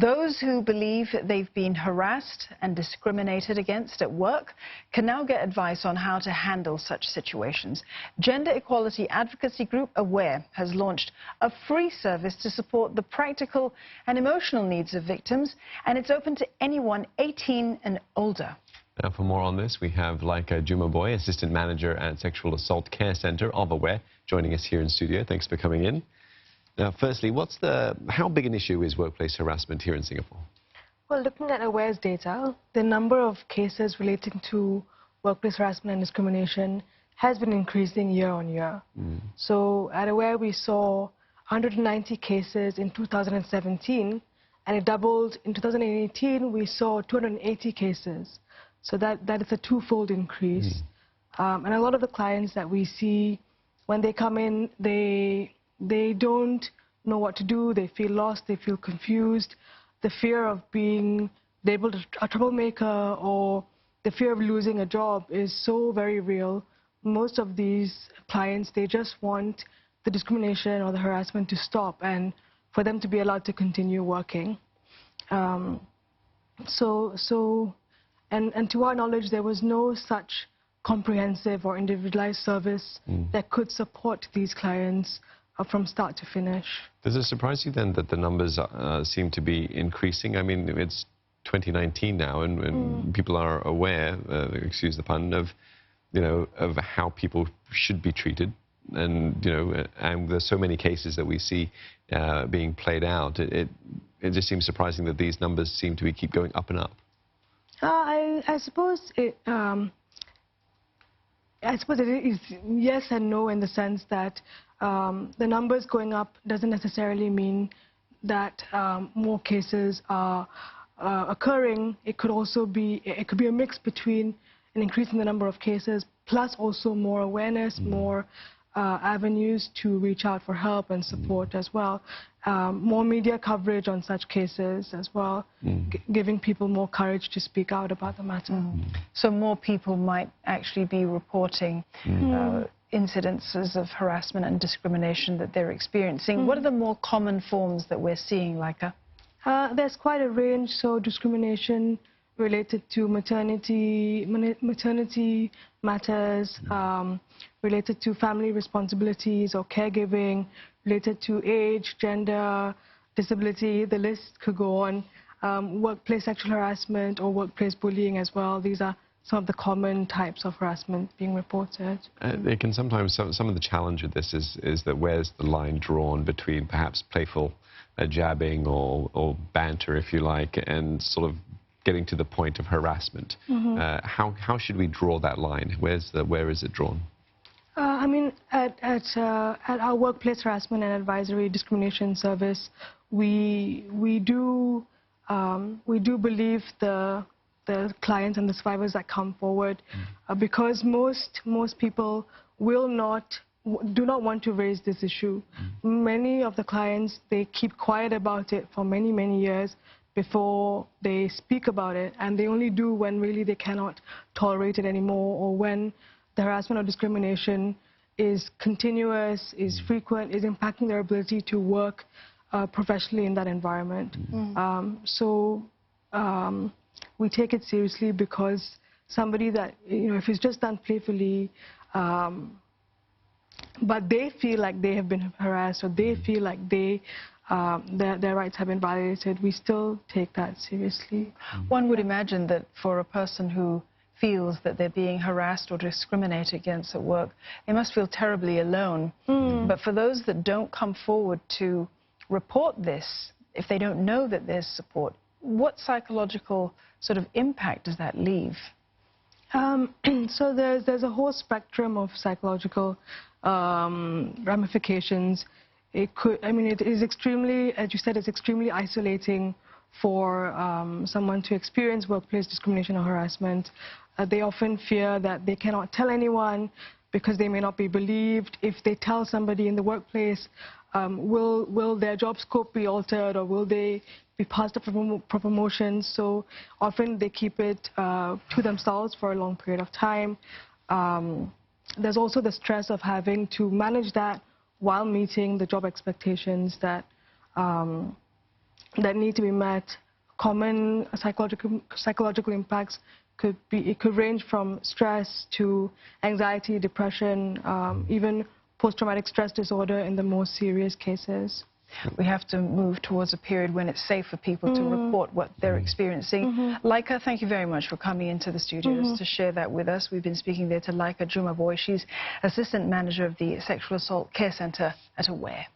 Those who believe that they've been harassed and discriminated against at work can now get advice on how to handle such situations. Gender equality advocacy group AWARE has launched a free service to support the practical and emotional needs of victims, and it's open to anyone 18 and older. Now, for more on this, we have Laika Jumabhoy, Assistant Manager at Sexual Assault Care Centre of AWARE, joining us here in studio. Thanks for coming in. Now, firstly, how big an issue is workplace harassment here in Singapore? Well, looking at AWARE's data, the number of cases relating to workplace harassment and discrimination has been increasing year on year. So at AWARE, we saw 190 cases in 2017, and it doubled. In 2018, we saw 280 cases. So that is a twofold increase. And a lot of the clients that we see, when they come in, they don't know what to do, they feel lost, they feel confused. The fear of being labeled a troublemaker or the fear of losing a job is so very real. Most of these clients, they just want the discrimination or the harassment to stop and for them to be allowed to continue working. And to our knowledge, there was no such comprehensive or individualized service that could support these clients from start to finish. Does it surprise you then that the numbers seem to be increasing? I mean, it's 2019 now, and people are aware, excuse the pun, of of how people should be treated, and and there's so many cases that we see being played out. It just seems surprising that these numbers seem to keep going up and up. I suppose it is yes and no, in the sense that the numbers going up doesn't necessarily mean that more cases are occurring. It could also be a mix between an increase in the number of cases plus also more awareness, more avenues to reach out for help and support as well. More media coverage on such cases as well, giving people more courage to speak out about the matter. So more people might actually be reporting incidences of harassment and discrimination that they're experiencing. What are the more common forms that we're seeing, Laika? There's quite a range. So discrimination related to maternity matters, related to family responsibilities or caregiving, related to age, gender, disability, the list could go on. Workplace sexual harassment or workplace bullying as well. These are some of the common types of harassment being reported. They can sometimes, some of the challenge with this is that where's the line drawn between perhaps playful jabbing or banter, if you like, and sort of getting to the point of harassment. How should we draw that line? Where is it drawn? I mean, at our workplace harassment and advisory discrimination service, we do believe the clients and the survivors that come forward, because most people do not want to raise this issue. Many of the clients, they keep quiet about it for many years before they speak about it, and they only do when really they cannot tolerate it anymore, or when the harassment or discrimination is continuous, is frequent, is impacting their ability to work professionally in that environment. We take it seriously, because somebody that, if it's just done playfully, but they feel like they have been harassed, or they feel like their rights have been violated, we still take that seriously. One would imagine that for a person who feels that they're being harassed or discriminated against at work, they must feel terribly alone. But for those that don't come forward to report this, if they don't know that there's support, what psychological sort of impact does that leave? So there's a whole spectrum of psychological ramifications. It is extremely, as you said, it's extremely isolating for someone to experience workplace discrimination or harassment. They often fear that they cannot tell anyone because they may not be believed. If they tell somebody in the workplace, will their job scope be altered, or will they be passed up for promotions? So often they keep it to themselves for a long period of time. There's also the stress of having to manage that while meeting the job expectations that that need to be met. Common psychological impacts could range from stress to anxiety, depression, even post-traumatic stress disorder in the most serious cases. We have to move towards a period when it's safe for people to report what they're experiencing. Laika, thank you very much for coming into the studios to share that with us. We've been speaking there to Laika Jumabhoy. She's Assistant Manager of the Sexual Assault Care Centre at AWARE.